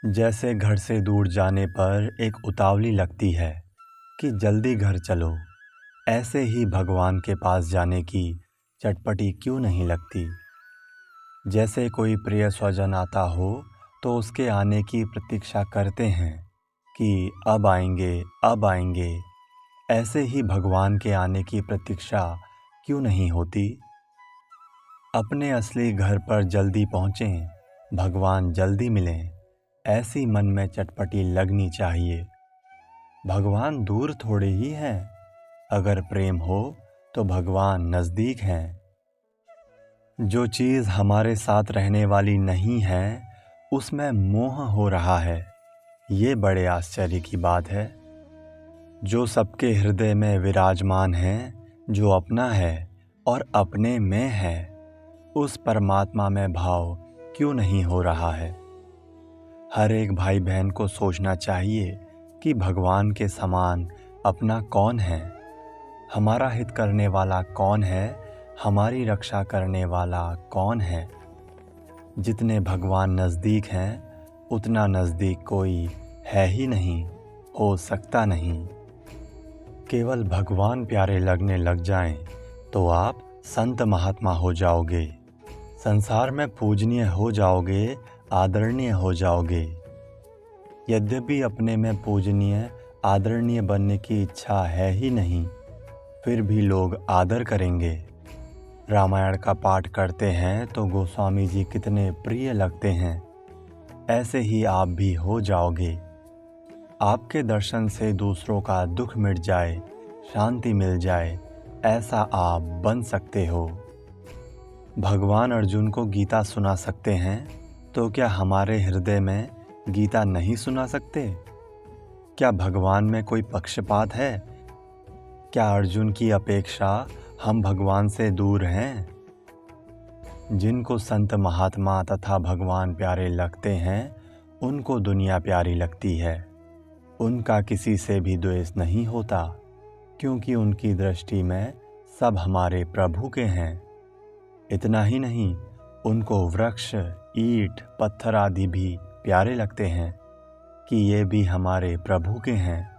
जैसे घर से दूर जाने पर एक उतावली लगती है कि जल्दी घर चलो, ऐसे ही भगवान के पास जाने की चटपटी क्यों नहीं लगती। जैसे कोई प्रिय स्वजन आता हो तो उसके आने की प्रतीक्षा करते हैं कि अब आएंगे, अब आएंगे। ऐसे ही भगवान के आने की प्रतीक्षा क्यों नहीं होती। अपने असली घर पर जल्दी पहुँचें, भगवान जल्दी मिलें, ऐसी मन में चटपटी लगनी चाहिए। भगवान दूर थोड़े ही हैं, अगर प्रेम हो तो भगवान नज़दीक हैं। जो चीज़ हमारे साथ रहने वाली नहीं है, उसमें मोह हो रहा है, ये बड़े आश्चर्य की बात है। जो सबके हृदय में विराजमान है, जो अपना है और अपने में है, उस परमात्मा में भाव क्यों नहीं हो रहा है। हर एक भाई बहन को सोचना चाहिए कि भगवान के समान अपना कौन है, हमारा हित करने वाला कौन है, हमारी रक्षा करने वाला कौन है। जितने भगवान नज़दीक हैं, उतना नज़दीक कोई है ही नहीं, हो सकता नहीं। केवल भगवान प्यारे लगने लग जाएं, तो आप संत महात्मा हो जाओगे, संसार में पूजनीय हो जाओगे, आदरणीय हो जाओगे। यद्यपि अपने में पूजनीय, आदरणीय बनने की इच्छा है ही नहीं, फिर भी लोग आदर करेंगे। रामायण का पाठ करते हैं तो गोस्वामी जी कितने प्रिय लगते हैं, ऐसे ही आप भी हो जाओगे। आपके दर्शन से दूसरों का दुख मिट जाए, शांति मिल जाए, ऐसा आप बन सकते हो। भगवान अर्जुन को गीता सुना सकते हैं, तो क्या हमारे हृदय में गीता नहीं सुना सकते। क्या भगवान में कोई पक्षपात है। क्या अर्जुन की अपेक्षा हम भगवान से दूर हैं। जिनको संत महात्मा तथा भगवान प्यारे लगते हैं, उनको दुनिया प्यारी लगती है। उनका किसी से भी द्वेष नहीं होता, क्योंकि उनकी दृष्टि में सब हमारे प्रभु के हैं। इतना ही नहीं, उनको वृक्ष, ईंट, पत्थर आदि भी प्यारे लगते हैं कि ये भी हमारे प्रभु के हैं।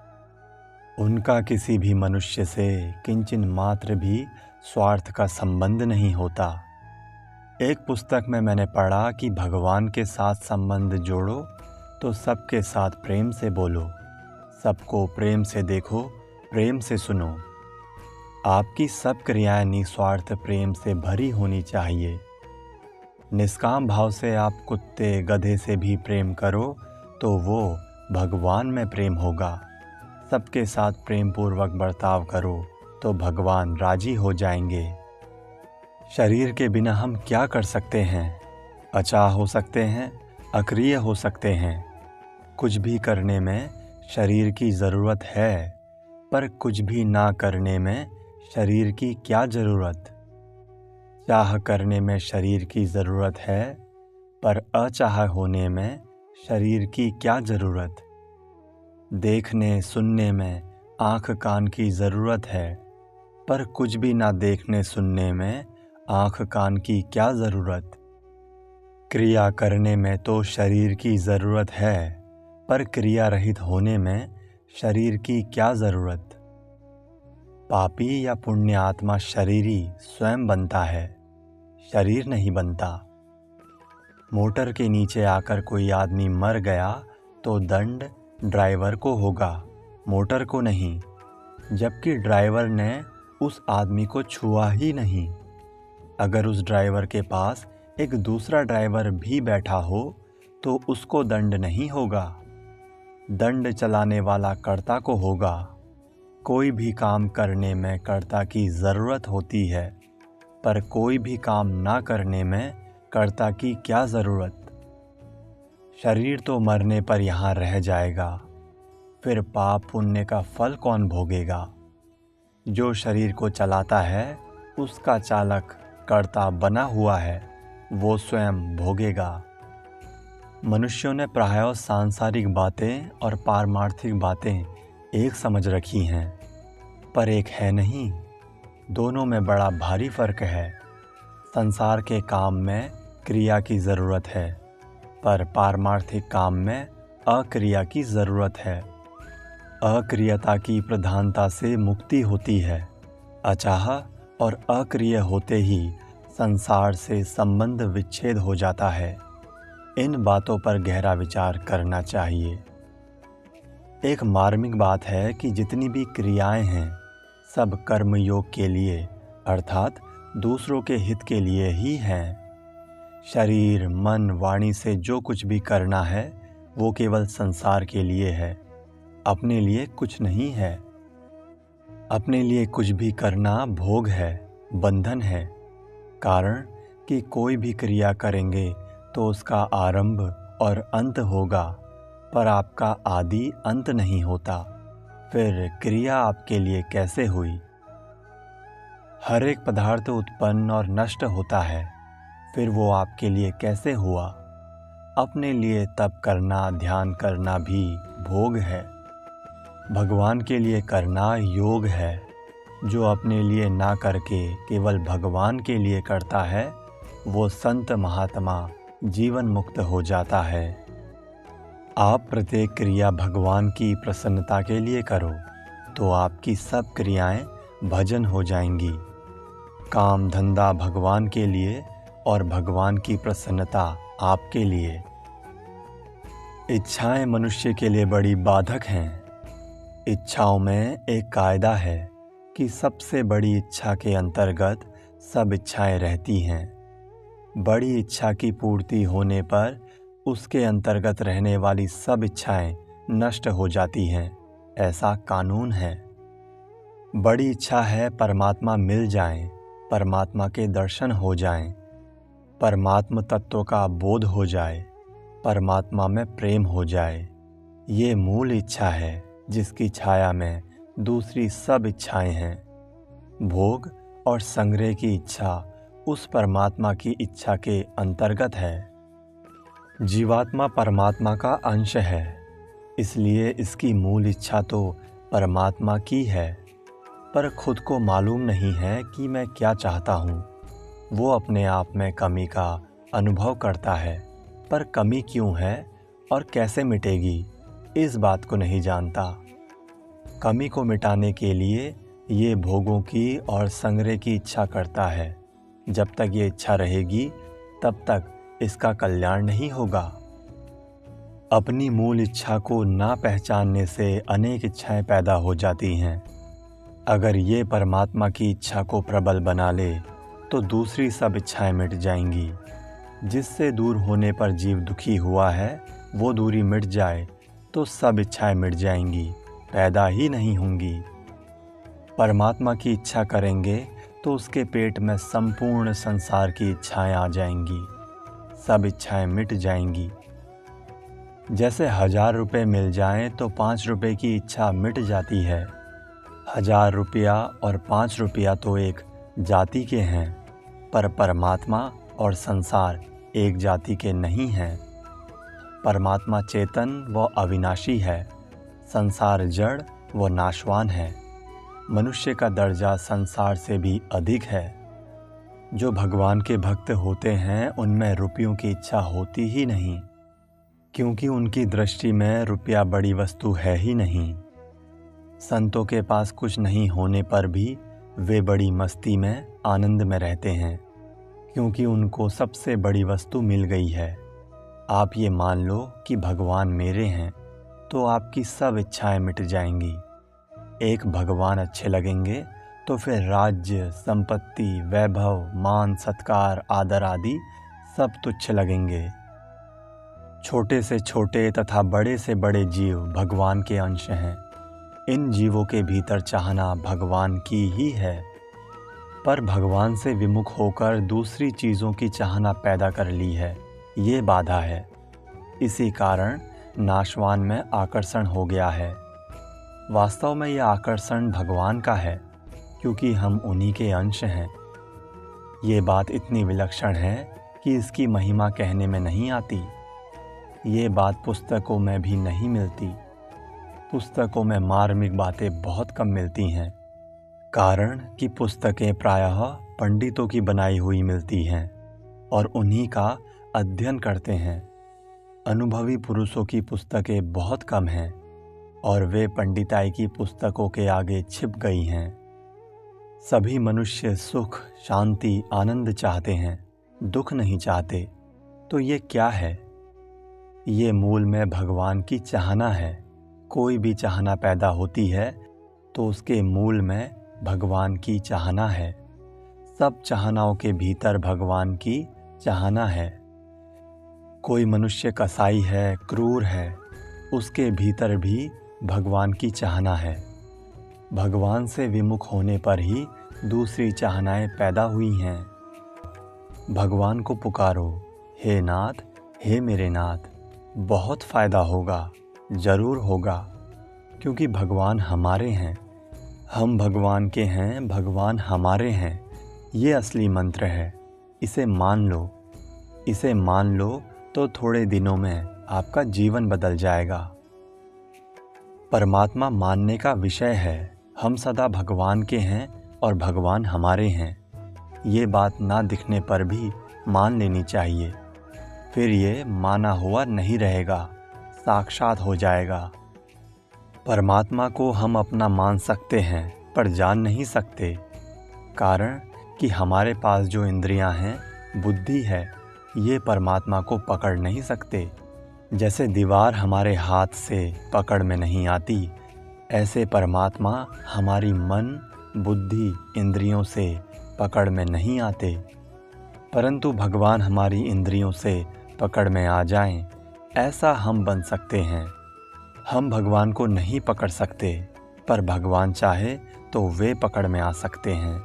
उनका किसी भी मनुष्य से किंचिन मात्र भी स्वार्थ का संबंध नहीं होता। एक पुस्तक में मैंने पढ़ा कि भगवान के साथ संबंध जोड़ो तो सबके साथ प्रेम से बोलो, सबको प्रेम से देखो, प्रेम से सुनो। आपकी सब क्रियाएं निस्वार्थ प्रेम से भरी होनी चाहिए। निष्काम भाव से आप कुत्ते गधे से भी प्रेम करो तो वो भगवान में प्रेम होगा। सबके साथ प्रेम पूर्वक बर्ताव करो तो भगवान राजी हो जाएंगे। शरीर के बिना हम क्या कर सकते हैं। अचाह हो सकते हैं, अक्रिय हो सकते हैं। कुछ भी करने में शरीर की ज़रूरत है, पर कुछ भी ना करने में शरीर की क्या ज़रूरत। चाह करने में शरीर की ज़रूरत है, पर अचाह होने में शरीर की क्या ज़रूरत। देखने सुनने में आँख कान की ज़रूरत है, पर कुछ भी ना देखने सुनने में आँख कान की क्या ज़रूरत। क्रिया करने में तो शरीर की ज़रूरत है, पर क्रिया रहित होने में शरीर की क्या ज़रूरत। पापी या पुण्य आत्मा शरीरी स्वयं बनता है, शरीर नहीं बनता। मोटर के नीचे आकर कोई आदमी मर गया तो दंड ड्राइवर को होगा, मोटर को नहीं, जबकि ड्राइवर ने उस आदमी को छुआ ही नहीं। अगर उस ड्राइवर के पास एक दूसरा ड्राइवर भी बैठा हो तो उसको दंड नहीं होगा, दंड चलाने वाला कर्ता को होगा। कोई भी काम करने में कर्ता की ज़रूरत होती है, पर कोई भी काम ना करने में कर्ता की क्या ज़रूरत। शरीर तो मरने पर यहाँ रह जाएगा, फिर पाप पुण्य का फल कौन भोगेगा। जो शरीर को चलाता है, उसका चालक कर्ता बना हुआ है, वो स्वयं भोगेगा। मनुष्यों ने प्रायः सांसारिक बातें और पारमार्थिक बातें एक समझ रखी हैं, पर एक है नहीं। दोनों में बड़ा भारी फर्क है। संसार के काम में क्रिया की ज़रूरत है, पर पारमार्थिक काम में अक्रिया की ज़रूरत है। अक्रियता की प्रधानता से मुक्ति होती है। अचाह और अक्रिय होते ही संसार से संबंध विच्छेद हो जाता है। इन बातों पर गहरा विचार करना चाहिए। एक मार्मिक बात है कि जितनी भी क्रियाएं हैं सब कर्मयोग के लिए अर्थात दूसरों के हित के लिए ही हैं। शरीर मन वाणी से जो कुछ भी करना है वो केवल संसार के लिए है, अपने लिए कुछ नहीं है। अपने लिए कुछ भी करना भोग है, बंधन है। कारण कि कोई भी क्रिया करेंगे तो उसका आरंभ और अंत होगा, पर आपका आदि अंत नहीं होता। फिर क्रिया आपके लिए कैसे हुई? हर एक पदार्थ उत्पन्न और नष्ट होता है, फिर वो आपके लिए कैसे हुआ? अपने लिए तप करना, ध्यान करना भी भोग है। भगवान के लिए करना योग है। जो अपने लिए ना करके केवल भगवान के लिए करता है वो संत महात्मा जीवन मुक्त हो जाता है। आप प्रत्येक क्रिया भगवान की प्रसन्नता के लिए करो तो आपकी सब क्रियाएं भजन हो जाएंगी। काम धंधा भगवान के लिए और भगवान की प्रसन्नता आपके लिए। इच्छाएं मनुष्य के लिए बड़ी बाधक हैं। इच्छाओं में एक कायदा है कि सबसे बड़ी इच्छा के अंतर्गत सब इच्छाएं रहती हैं। बड़ी इच्छा की पूर्ति होने पर उसके अंतर्गत रहने वाली सब इच्छाएं नष्ट हो जाती हैं, ऐसा कानून है। बड़ी इच्छा है परमात्मा मिल जाएं, परमात्मा के दर्शन हो जाएं, परमात्म तत्व का बोध हो जाए, परमात्मा में प्रेम हो जाए। ये मूल इच्छा है जिसकी छाया में दूसरी सब इच्छाएं हैं। भोग और संग्रह की इच्छा उस परमात्मा की इच्छा के अंतर्गत है। जीवात्मा परमात्मा का अंश है, इसलिए इसकी मूल इच्छा तो परमात्मा की है, पर खुद को मालूम नहीं है कि मैं क्या चाहता हूँ। वो अपने आप में कमी का अनुभव करता है, पर कमी क्यों है और कैसे मिटेगी इस बात को नहीं जानता। कमी को मिटाने के लिए ये भोगों की और संग्रह की इच्छा करता है। जब तक ये इच्छा रहेगी तब तक इसका कल्याण नहीं होगा। अपनी मूल इच्छा को ना पहचानने से अनेक इच्छाएं पैदा हो जाती हैं। अगर ये परमात्मा की इच्छा को प्रबल बना ले तो दूसरी सब इच्छाएं मिट जाएंगी। जिससे दूर होने पर जीव दुखी हुआ है वो दूरी मिट जाए तो सब इच्छाएं मिट जाएंगी, पैदा ही नहीं होंगी। परमात्मा की इच्छा करेंगे तो उसके पेट में संपूर्ण संसार की इच्छाएं आ जाएंगी, सब इच्छाएं मिट जाएंगी। जैसे 1000 रुपये मिल जाएं तो 5 रुपये की इच्छा मिट जाती है। 1000 रुपया और 5 रुपया तो एक जाति के हैं, पर परमात्मा और संसार एक जाति के नहीं हैं। परमात्मा चेतन व अविनाशी है, संसार जड़ व नाशवान है। मनुष्य का दर्जा संसार से भी अधिक है। जो भगवान के भक्त होते हैं उनमें रुपयों की इच्छा होती ही नहीं, क्योंकि उनकी दृष्टि में रुपया बड़ी वस्तु है ही नहीं। संतों के पास कुछ नहीं होने पर भी वे बड़ी मस्ती में आनंद में रहते हैं, क्योंकि उनको सबसे बड़ी वस्तु मिल गई है। आप ये मान लो कि भगवान मेरे हैं तो आपकी सब इच्छाएं मिट जाएंगी। एक भगवान अच्छे लगेंगे तो फिर राज्य संपत्ति वैभव मान सत्कार आदर आदि सब तुच्छ लगेंगे। छोटे से छोटे तथा बड़े से बड़े जीव भगवान के अंश हैं। इन जीवों के भीतर चाहना भगवान की ही है, पर भगवान से विमुख होकर दूसरी चीज़ों की चाहना पैदा कर ली है, ये बाधा है। इसी कारण नाशवान में आकर्षण हो गया है। वास्तव में यह आकर्षण भगवान का है, क्योंकि हम उन्हीं के अंश हैं। ये बात इतनी विलक्षण है कि इसकी महिमा कहने में नहीं आती। ये बात पुस्तकों में भी नहीं मिलती। पुस्तकों में मार्मिक बातें बहुत कम मिलती हैं, कारण कि पुस्तकें प्रायः पंडितों की बनाई हुई मिलती हैं और उन्हीं का अध्ययन करते हैं। अनुभवी पुरुषों की पुस्तकें बहुत कम हैं और वे पंडिताई की पुस्तकों के आगे छिप गई हैं। सभी मनुष्य सुख, शांति, आनंद चाहते हैं, दुख नहीं चाहते। तो ये क्या है? ये मूल में भगवान की चाहना है। कोई भी चाहना पैदा होती है तो उसके मूल में भगवान की चाहना है। सब चाहनाओं के भीतर भगवान की चाहना है। कोई मनुष्य कसाई है, क्रूर है, उसके भीतर भी भगवान की चाहना है। भगवान से विमुख होने पर ही दूसरी चाहनाएं पैदा हुई हैं। भगवान को पुकारो, हे नाथ, हे मेरे नाथ। बहुत फ़ायदा होगा, ज़रूर होगा, क्योंकि भगवान हमारे हैं। हम भगवान के हैं, भगवान हमारे हैं। ये असली मंत्र है। इसे मान लो। इसे मान लो तो थोड़े दिनों में आपका जीवन बदल जाएगा। परमात्मा मानने का विषय है। हम सदा भगवान के हैं और भगवान हमारे हैं। ये बात ना दिखने पर भी मान लेनी चाहिए। फिर ये माना हुआ नहीं रहेगा, साक्षात हो जाएगा। परमात्मा को हम अपना मान सकते हैं पर जान नहीं सकते। कारण कि हमारे पास जो इंद्रियां हैं, बुद्धि है, ये परमात्मा को पकड़ नहीं सकते। जैसे दीवार हमारे हाथ से पकड़ में नहीं आती, ऐसे परमात्मा हमारी मन, बुद्धि, इंद्रियों से पकड़ में नहीं आते। परंतु भगवान हमारी इंद्रियों से पकड़ में आ जाएं, ऐसा हम बन सकते हैं। हम भगवान को नहीं पकड़ सकते, पर भगवान चाहे तो वे पकड़ में आ सकते हैं।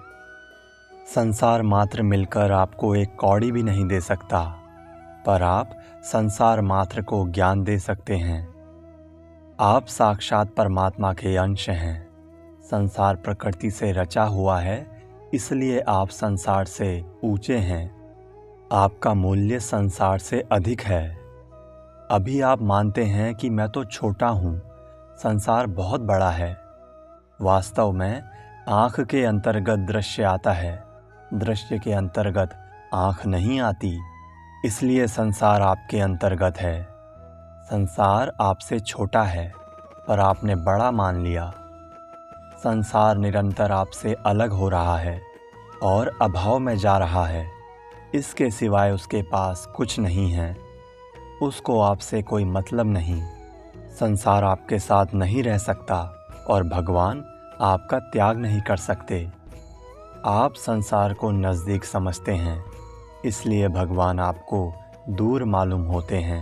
संसार मात्र मिलकर आपको एक कौड़ी भी नहीं दे सकता, पर आप संसार मात्र को ज्ञान दे सकते हैं। आप साक्षात परमात्मा के अंश हैं। संसार प्रकृति से रचा हुआ है, इसलिए आप संसार से ऊंचे हैं। आपका मूल्य संसार से अधिक है। अभी आप मानते हैं कि मैं तो छोटा हूँ, संसार बहुत बड़ा है। वास्तव में आँख के अंतर्गत दृश्य आता है, दृश्य के अंतर्गत आँख नहीं आती। इसलिए संसार आपके अंतर्गत है। संसार आपसे छोटा है, पर आपने बड़ा मान लिया। संसार निरंतर आपसे अलग हो रहा है और अभाव में जा रहा है। इसके सिवाय उसके पास कुछ नहीं है। उसको आपसे कोई मतलब नहीं। संसार आपके साथ नहीं रह सकता और भगवान आपका त्याग नहीं कर सकते। आप संसार को नज़दीक समझते हैं, इसलिए भगवान आपको दूर मालूम होते हैं।